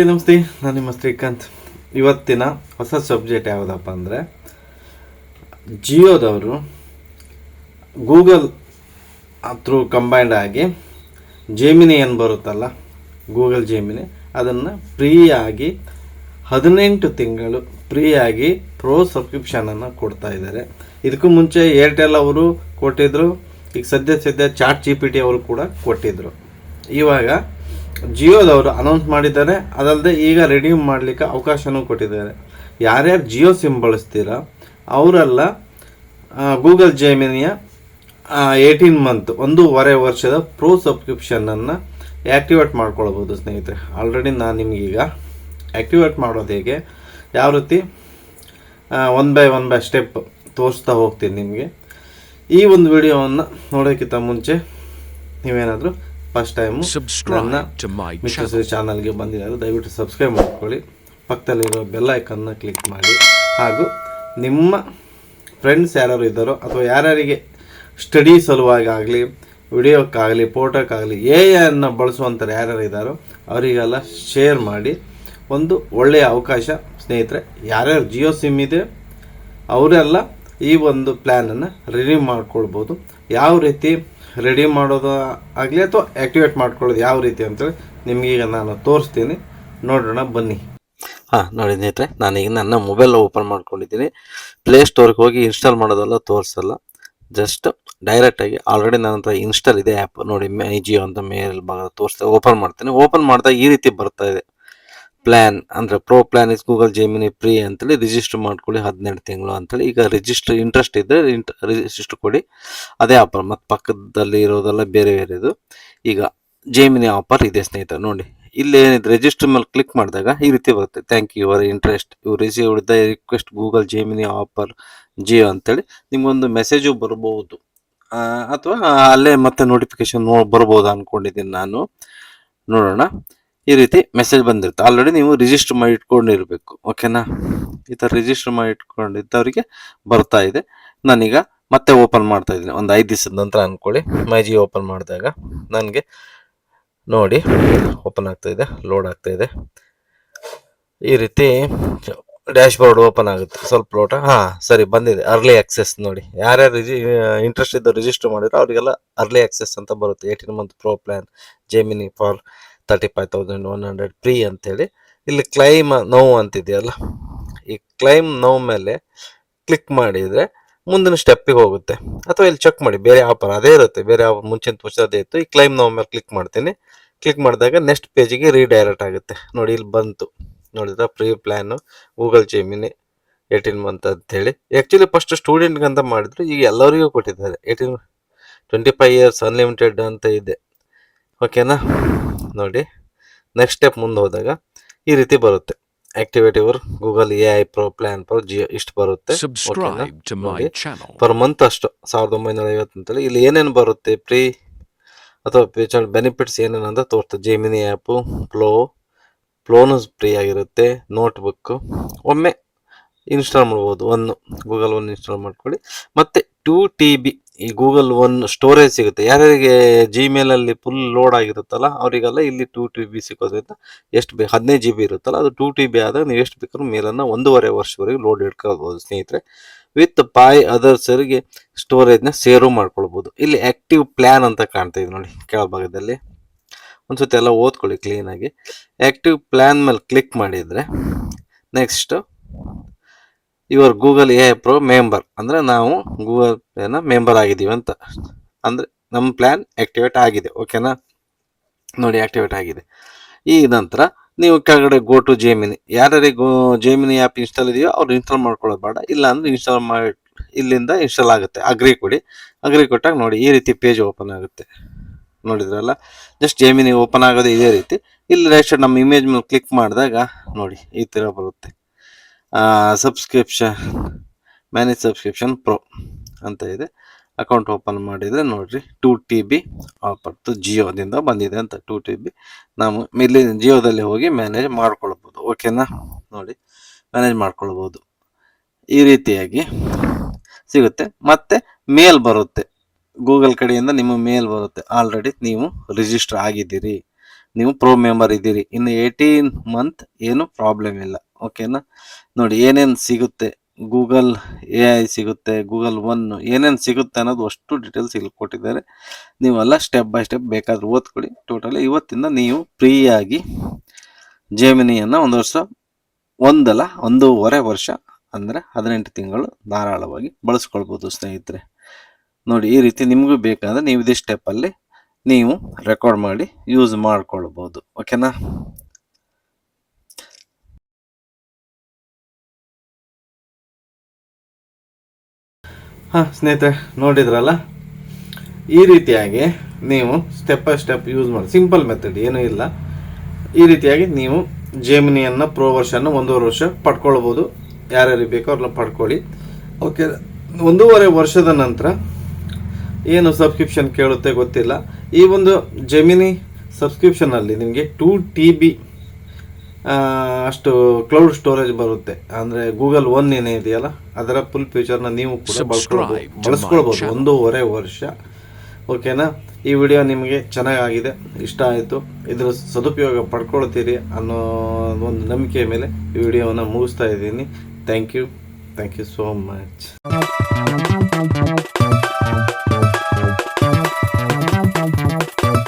ನಮಸ್ತೆ, ನಾನು ನಿಮ್ಮ ಶ್ರೀಕಾಂತ್. ಇವತ್ತಿನ ಹೊಸ ಸಬ್ಜೆಕ್ಟ್ ಯಾವುದಪ್ಪ ಅಂದರೆ, ಜಿಯೋದವರು ಗೂಗಲ್ ಥ್ರೂ ಕಂಬೈಂಡ್ ಆಗಿ ಜೆಮಿನಿ ಏನು ಬರುತ್ತಲ್ಲ, ಗೂಗಲ್ ಜೆಮಿನಿ, ಅದನ್ನು ಫ್ರೀಯಾಗಿ 18 ತಿಂಗಳು ಫ್ರೀಯಾಗಿ ಪ್ರೋ ಸಬ್ಸ್ಕ್ರಿಪ್ಷನನ್ನು ಕೊಡ್ತಾ ಇದ್ದಾರೆ. ಇದಕ್ಕೂ ಮುಂಚೆ ಏರ್ಟೆಲ್ ಅವರು ಕೊಟ್ಟಿದ್ದರು, ಈಗ ಸದ್ಯ ಚಾಟ್ GPT ಅವರು ಕೂಡ ಕೊಟ್ಟಿದ್ದರು. ಇವಾಗ ಜಿಯೋದವರು ಅನೌನ್ಸ್ ಮಾಡಿದ್ದಾರೆ. ಅದಲ್ಲದೆ ಈಗ ರೆಡೀಮ್ ಮಾಡಲಿಕ್ಕೆ ಅವಕಾಶನೂ ಕೊಟ್ಟಿದ್ದಾರೆ. ಯಾರ್ಯಾರು ಜಿಯೋ ಸಿಮ್ ಬಳಸ್ತೀರಾ ಅವರೆಲ್ಲ ಗೂಗಲ್ ಜೆಮಿನಿಯ 18 ಮಂತ್ 1.5 ವರ್ಷದ ಪ್ರೋ ಸಬ್ಸ್ಕ್ರಿಪ್ಷನನ್ನು ಆ್ಯಕ್ಟಿವೇಟ್ ಮಾಡ್ಕೊಳ್ಬೋದು ಸ್ನೇಹಿತರೆ. ಆಲ್ರೆಡಿ ನಾನು ನಿಮಗೀಗ ಆ್ಯಕ್ಟಿವೇಟ್ ಮಾಡೋದು ಹೇಗೆ, ಯಾವ ರೀತಿ ಒನ್ ಬೈ ಸ್ಟೆಪ್ ತೋರಿಸ್ತಾ ಹೋಗ್ತೀನಿ ನಿಮಗೆ. ಈ ಒಂದು ವಿಡಿಯೋವನ್ನು ನೋಡೋಕ್ಕಿಂತ ಮುಂಚೆ ನೀವೇನಾದರೂ ಫಸ್ಟ್ ಟೈಮು ನನ್ನ ಮಿಸ್ಟರ್ ಚಾನಲ್ಗೆ ಬಂದಿದ್ದಾರೆ, ದಯವಿಟ್ಟು ಸಬ್ಸ್ಕ್ರೈಬ್ ಮಾಡ್ಕೊಳ್ಳಿ. ಪಕ್ಕದಲ್ಲಿರೋ ಬೆಲ್ ಐಕನ್ನ ಕ್ಲಿಕ್ ಮಾಡಿ. ಹಾಗೂ ನಿಮ್ಮ ಫ್ರೆಂಡ್ಸ್ ಯಾರು ಇದ್ದಾರೋ ಅಥವಾ ಯಾರ್ಯಾರಿಗೆ ಸ್ಟಡಿ ಸಲುವಾಗಿ ಆಗಲಿ, ವಿಡಿಯೋಕ್ಕಾಗಲಿ, ಫೋಟೋಕ್ಕಾಗಲಿ ಎಐಯನ್ನು ಬಳಸುವಂಥವ್ರು ಯಾರ್ಯಾರು ಇದ್ದಾರೋ ಅವರಿಗೆಲ್ಲ ಶೇರ್ ಮಾಡಿ. ಒಂದು ಒಳ್ಳೆಯ ಅವಕಾಶ ಸ್ನೇಹಿತರೆ. ಯಾರ್ಯಾರು ಜಿಯೋ ಸಿಮ್ ಇದೆ ಅವರೆಲ್ಲ ಈ ಒಂದು ಪ್ಲ್ಯಾನನ್ನು ರಿನ್ಯೂ ಮಾಡ್ಕೊಳ್ಬೋದು. ಯಾವ ರೀತಿ ರೆಡಿ ಮಾಡೋದು ಆಗಲಿ ಅಥವಾ ಆ್ಯಕ್ಟಿವೇಟ್ ಮಾಡ್ಕೊಳ್ಳೋದು ಯಾವ ರೀತಿ ಅಂತೇಳಿ ನಿಮಗೀಗ ನಾನು ತೋರಿಸ್ತೀನಿ, ನೋಡೋಣ ಬನ್ನಿ. ನೋಡಿ ಸ್ನೇಹಿತರೆ, ನಾನೀಗ ನನ್ನ ಮೊಬೈಲ್ ಓಪನ್ ಮಾಡ್ಕೊಂಡಿದ್ದೀನಿ. ಪ್ಲೇಸ್ಟೋರ್ಗೆ ಹೋಗಿ ಇನ್ಸ್ಟಾಲ್ ಮಾಡೋದೆಲ್ಲ ತೋರಿಸಲ್ಲ, ಜಸ್ಟ್ ಡೈರೆಕ್ಟಾಗಿ ಆಲ್ರೆಡಿ ನನ್ನ ಹತ್ರ ಇನ್ಸ್ಟಾಲ್ ಇದೆ ಆ್ಯಪ್. ನೋಡಿ, ಜಿಯೋ ಅಂತ ಮೇಲ್ ಭಾಗ ತೋರಿಸ್ತಾ ಓಪನ್ ಮಾಡ್ತೀನಿ. ಓಪನ್ ಮಾಡಿದಾಗ ಈ ರೀತಿ ಬರ್ತಾ ಇದೆ, ಪ್ಲ್ಯಾನ್ ಅಂದರೆ pro plan is Google gemini free ಅಂತೇಳಿ ರಿಜಿಸ್ಟರ್ ಮಾಡ್ಕೊಳ್ಳಿ 18 ತಿಂಗಳು ಅಂತೇಳಿ. ಈಗ ರಿಜಿಸ್ಟರ್ ಇಂಟ್ರೆಸ್ಟ್ ಇದ್ದರೆ ರಿಜಿಸ್ಟರ್ ಕೊಡಿ, ಅದೇ ಆಫರ್. ಮತ್ತು ಪಕ್ಕದಲ್ಲಿ ಇರೋದೆಲ್ಲ ಬೇರೆ ಬೇರೆದು. ಈಗ ಜೆಮಿನಿ ಆಫರ್ ಇದೆ ಸ್ನೇಹಿತರೆ. ನೋಡಿ, ಇಲ್ಲಿ ಏನಿದೆ ರಿಜಿಸ್ಟರ್ ಮೇಲೆ ಕ್ಲಿಕ್ ಮಾಡಿದಾಗ ಈ ರೀತಿ ಬರುತ್ತೆ, thank you your interest, you received the request Google Gemini offer Jio ಅಂತೇಳಿ ನಿಮಗೊಂದು ಮೆಸೇಜು ಬರ್ಬೋದು, ಅಥವಾ ಅಲ್ಲೇ ಮತ್ತೆ ನೋಟಿಫಿಕೇಶನ್ ಬರ್ಬೋದು ಅಂದ್ಕೊಂಡಿದ್ದೀನಿ ನಾನು. ನೋಡೋಣ. ಈ ರೀತಿ ಮೆಸೇಜ್ ಬಂದಿರುತ್ತೆ. ಆಲ್ರೆಡಿ ನೀವು ರಿಜಿಸ್ಟರ್ ಮಾಡಿ ಇಟ್ಕೊಂಡಿರ್ಬೇಕು, ಓಕೆನಾ. ಈ ಥರ ರಿಜಿಸ್ಟರ್ ಮಾಡಿ ಇಟ್ಕೊಂಡಿದ್ದವರಿಗೆ ಬರ್ತಾ ಇದೆ. ನಾನೀಗ ಮತ್ತೆ ಓಪನ್ ಮಾಡ್ತಾ ಇದ್ದೀನಿ ಒಂದು 5 ದಿವಸದ ನಂತರ ಅಂದ್ಕೊಳ್ಳಿ. ಜಿಯೋ ಓಪನ್ ಮಾಡಿದಾಗ ನನಗೆ ನೋಡಿ ಓಪನ್ ಆಗ್ತಾ ಇದೆ, ಲೋಡ್ ಆಗ್ತಾ ಇದೆ. ಈ ರೀತಿ ಡ್ಯಾಶ್ ಬೋರ್ಡ್ ಓಪನ್ ಆಗುತ್ತೆ. ಸ್ವಲ್ಪ ಲೋಟ ಸರಿ ಬಂದಿದೆ. ಅರ್ಲಿ ಆಕ್ಸೆಸ್ ನೋಡಿ, ಯಾರ್ಯಾರು ಇಂಟ್ರೆಸ್ಟ್ ಇದ್ದು ರಿಜಿಸ್ಟರ್ ಮಾಡಿದ್ರು ಅವರಿಗೆಲ್ಲ ಅರ್ಲಿ ಆಕ್ಸೆಸ್ ಅಂತ ಬರುತ್ತೆ. 18 month pro plan gemini for 35,100 free ಅಂತೇಳಿ. ಇಲ್ಲಿ ಕ್ಲೈಮ್ ನೋವು ಅಂತಿದೆಯಲ್ಲ, ಈ ಕ್ಲೈಮ್ ನೋವು ಮೇಲೆ ಕ್ಲಿಕ್ ಮಾಡಿದರೆ ಮುಂದಿನ ಸ್ಟೆಪ್ಪಿಗೆ ಹೋಗುತ್ತೆ. ಅಥವಾ ಇಲ್ಲಿ ಚೆಕ್ ಮಾಡಿ, ಬೇರೆ ಆಫರ್ ಅದೇ ಇರುತ್ತೆ, ಬೇರೆ ಆಫರ್ ಮುಂಚಿನ ತೋರಿಸೋದೇ ಇತ್ತು. ಈ ಕ್ಲೈಮ್ ನೋವು ಮೇಲೆ ಕ್ಲಿಕ್ ಮಾಡ್ತೀನಿ. ಕ್ಲಿಕ್ ಮಾಡಿದಾಗ ನೆಕ್ಸ್ಟ್ ಪೇಜಿಗೆ ರೀಡೈರೆಕ್ಟ್ ಆಗುತ್ತೆ. ನೋಡಿ, ಇಲ್ಲಿ ಬಂತು ನೋಡಿದ್ರೆ free plan Google gemini 18 month ಅಂತೇಳಿ. ಆ್ಯಕ್ಚುಲಿ ಫಸ್ಟ್ ಸ್ಟೂಡೆಂಟ್ಗೆ ಅಂತ ಮಾಡಿದ್ರು, ಈಗ ಎಲ್ಲರಿಗೂ ಕೊಟ್ಟಿದ್ದಾರೆ. 25 ಇಯರ್ಸ್ ಅನ್ಲಿಮಿಟೆಡ್ ಅಂತ ಇದೆ, ಓಕೆನಾ. ನೋಡಿ, ನೆಕ್ಸ್ಟ್ ಸ್ಟೆಪ್ ಮುಂದೆ ಹೋದಾಗ ಈ ರೀತಿ ಬರುತ್ತೆ, activate your Google AI pro plan for Jio ಇಷ್ಟು ಬರುತ್ತೆ. ಪರ್ ಮಂತ್ ಅಷ್ಟು 1950 ಅಂತೇಳಿ. ಇಲ್ಲಿ ಏನೇನು ಬರುತ್ತೆ ಫ್ರೀ ಅಥವಾ ಫೀಚರ್ ಬೆನಿಫಿಟ್ಸ್ ಏನೇನು ಅಂತ ತೋರಿಸ್ತದೆ. ಜೆಮಿನಿ ಆ್ಯಪು, ಫ್ಲೋನು ಫ್ರೀ ಆಗಿರುತ್ತೆ. ನೋಟ್ಬುಕ್ಕು ಒಮ್ಮೆ ಇನ್ಸ್ಟಾಲ್ ಮಾಡ್ಬೋದು, ಗೂಗಲ್ ಒನ್ ಇನ್ಸ್ಟಾಲ್ ಮಾಡ್ಕೊಳ್ಳಿ. ಮತ್ತು 2 TB ಈ ಗೂಗಲ್ ಒನ್ ಸ್ಟೋರೇಜ್ ಸಿಗುತ್ತೆ. ಯಾರ್ಯಾರಿಗೆ ಜಿಮೇಲಲ್ಲಿ ಫುಲ್ ಲೋಡ್ ಆಗಿರುತ್ತಲ್ಲ ಅವರಿಗೆಲ್ಲ ಇಲ್ಲಿ 2 TB ಸಿಗೋದ್ರಿಂದ ಎಷ್ಟು ಬೇಕು 15 GB ಇರುತ್ತಲ್ಲ, ಅದು 2 TB ಆದಾಗ ನೀವು ಎಷ್ಟು ಬೇಕಾದ್ರೂ ಮೇಲನ್ನು 1.5 ವರ್ಷವರೆಗೆ ಲೋಡ್ ಇಟ್ಕೊಳ್ಬೋದು ಸ್ನೇಹಿತರೆ. ವಿತ್ ಅದರ್ಸರಿಗೆ ಸ್ಟೋರೇಜ್ನ ಸೇರು ಮಾಡ್ಕೊಳ್ಬೋದು. ಇಲ್ಲಿ ಆ್ಯಕ್ಟಿವ್ ಪ್ಲ್ಯಾನ್ ಅಂತ ಕಾಣ್ತಾ ಇದೆ ನೋಡಿ ಕೆಳಭಾಗದಲ್ಲಿ. ಒಂದ್ಸತಿ ಎಲ್ಲ ಓದ್ಕೊಳ್ಳಿ ಕ್ಲೀನಾಗಿ. ಆ್ಯಕ್ಟಿವ್ ಪ್ಲ್ಯಾನ್ ಮೇಲೆ ಕ್ಲಿಕ್ ಮಾಡಿದರೆ next your Google AI pro member ಅಂದರೆ ನಾವು ಗೂಗಲ್ ಪ್ಲೇನ ಮೆಂಬರ್ ಆಗಿದ್ದೀವಿ ಅಂತ, ಅಂದರೆ ನಮ್ಮ ಪ್ಲ್ಯಾನ್ ಆ್ಯಕ್ಟಿವೇಟ್ ಆಗಿದೆ, ಓಕೆನಾ. ನೋಡಿ, ಆ್ಯಕ್ಟಿವೇಟ್ ಆಗಿದೆ. ಈ ನಂತರ ನೀವು ಕೆಳಗಡೆ ಗೋ ಟು ಜೆಮಿನಿ, ಯಾರ್ಯಾರಿಗೆ ಜೆಮಿನಿ ಆ್ಯಪ್ ಇನ್ಸ್ಟಾಲ್ ಇದೆಯೋ ಅವ್ರು ಇನ್ಸ್ಟಾಲ್ ಮಾಡ್ಕೊಳ್ಳೋದು ಬೇಡ, ಇಲ್ಲ ಅಂದರೆ ಇನ್ಸ್ಟಾಲ್ ಮಾಡಿ ಇಲ್ಲಿಂದ ಇನ್ಸ್ಟಾಲ್ ಆಗುತ್ತೆ. ಅಗ್ರಿ ಕೊಡಿ. ಅಗ್ರಿ ಕೊಟ್ಟಾಗ ನೋಡಿ ಈ ರೀತಿ ಪೇಜ್ ಓಪನ್ ಆಗುತ್ತೆ. ನೋಡಿದ್ರಲ್ಲ, ಜಸ್ಟ್ ಜೆಮಿನಿ ಓಪನ್ ಆಗೋದು ಇದೇ ರೀತಿ. ಇಲ್ಲಿ ರೈಟ್ ಸೈಡ್ ನಮ್ಮ ಇಮೇಜ್ ಮೇಲೆ ಕ್ಲಿಕ್ ಮಾಡಿದಾಗ ನೋಡಿ ಈ ಥರ ಬರುತ್ತೆ, ಸಬ್ಸ್ಕ್ರಿಪ್ಷನ್ ಮ್ಯಾನೇಜ್ ಸಬ್ಸ್ಕ್ರಿಪ್ಷನ್ ಪ್ರೋ ಅಂತ ಇದೆ. ಅಕೌಂಟ್ ಓಪನ್ ಮಾಡಿದರೆ ನೋಡಿರಿ 2 TB ಆಫರ್ ಜಿಯೋದಿಂದ ಬಂದಿದೆ ಅಂತ. 2 TB ನಾವು ಇಲ್ಲಿ ಜಿಯೋದಲ್ಲಿ ಹೋಗಿ ಮ್ಯಾನೇಜ್ ಮಾಡ್ಕೊಳ್ಬೋದು, ಓಕೆನಾ. ನೋಡಿ, ಮ್ಯಾನೇಜ್ ಮಾಡ್ಕೊಳ್ಬೋದು. ಈ ರೀತಿಯಾಗಿ ಸಿಗುತ್ತೆ. ಮತ್ತು ಮೇಲ್ ಬರುತ್ತೆ, ಗೂಗಲ್ ಕಡೆಯಿಂದ ನಿಮ್ಮ ಮೇಲ್ ಬರುತ್ತೆ, ಆಲ್ರೆಡಿ ನೀವು ರಿಜಿಸ್ಟರ್ ಆಗಿದ್ದೀರಿ, ನೀವು ಪ್ರೋ ಮೆಂಬರ್ ಇದ್ದೀರಿ. ಇನ್ನು 18 ಮಂತ್ ಏನು ಪ್ರಾಬ್ಲಮ್ ಇಲ್ಲ. ಓಕೆನಾ? ನೋಡಿ ಏನೇನು ಸಿಗುತ್ತೆ, ಗೂಗಲ್ AI ಸಿಗುತ್ತೆ, ಗೂಗಲ್ ಒನ್ ಏನೇನು ಸಿಗುತ್ತೆ ಅನ್ನೋದು ಅಷ್ಟು ಡೀಟೇಲ್ಸ್ ಇಲ್ಲಿ ಕೊಟ್ಟಿದ್ದಾರೆ. ನೀವೆಲ್ಲ ಸ್ಟೆಪ್ ಬೈ ಸ್ಟೆಪ್ ಬೇಕಾದ್ರೆ ಓದ್ಕೊಳ್ಳಿ. ಟೋಟಲಿ ಇವತ್ತಿಂದ ನೀವು ಫ್ರೀಯಾಗಿ ಜೆಮಿನಿಯನ್ನು ಒಂದೂವರೆ ವರ್ಷ ಅಂದರೆ 18 ತಿಂಗಳು ಧಾರಾಳವಾಗಿ ಬಳಸ್ಕೊಳ್ಬೋದು ಸ್ನೇಹಿತರೆ. ನೋಡಿ ಈ ರೀತಿ ನಿಮಗೂ ಬೇಕಾದರೆ ನೀವು ಇದೇ ಸ್ಟೆಪ್ಪಲ್ಲಿ ನೀವು ರೆಕಾರ್ಡ್ ಮಾಡಿ ಯೂಸ್ ಮಾಡ್ಕೊಳ್ಬೋದು. ಓಕೆನಾ? ಸ್ನೇಹಿತರೆ ನೋಡಿದ್ರಲ್ಲ, ಈ ರೀತಿಯಾಗಿ ನೀವು ಸ್ಟೆಪ್ ಬೈ ಸ್ಟೆಪ್ ಯೂಸ್ ಮಾಡಿ, ಸಿಂಪಲ್ ಮೆಥಡ್ ಏನೂ ಇಲ್ಲ. ಈ ರೀತಿಯಾಗಿ ನೀವು ಜೆಮಿನಿಯನ್ನು ಪ್ರೋ ವರ್ಷನ್ನು 1.5 ವರ್ಷ ಪಡ್ಕೊಳ್ಬೋದು. ಯಾರ್ಯಾರಿಗೆ ಬೇಕೋ ಅವ್ರನ್ನ ಪಡ್ಕೊಳ್ಳಿ. ಓಕೆ, 1.5 ವರ್ಷದ ನಂತರ ಏನು ಸಬ್ಸ್ಕ್ರಿಪ್ಷನ್ ಕೇಳುತ್ತೆ ಗೊತ್ತಿಲ್ಲ. ಈ ಒಂದು ಜೆಮಿನಿ ಸಬ್ಸ್ಕ್ರಿಪ್ಷನಲ್ಲಿ ನಿಮಗೆ 2 TB ಅಷ್ಟು ಕ್ಲೌಡ್ ಸ್ಟೋರೇಜ್ ಬರುತ್ತೆ. ಅಂದರೆ ಗೂಗಲ್ ಒನ್ ಏನೇ ಇದೆಯಲ್ಲ ಅದರ ಫುಲ್ ಫ್ಯೂಚರ್ನ ನೀವು ಕೂಡ ಬಳಸ್ಕೊಳ್ಬೋದು 1.5 ವರ್ಷ. ಓಕೆನಾ? ಈ ವಿಡಿಯೋ ನಿಮಗೆ ಚೆನ್ನಾಗಿದೆ, ಇಷ್ಟ ಆಯಿತು, ಇದರ ಸದುಪಯೋಗ ಪಡ್ಕೊಳ್ತೀರಿ ಅನ್ನೋ ಒಂದು ನಂಬಿಕೆ ಮೇಲೆ ಈ ವಿಡಿಯೋವನ್ನು ಮುಗಿಸ್ತಾ ಇದ್ದೀನಿ. Thank you so much.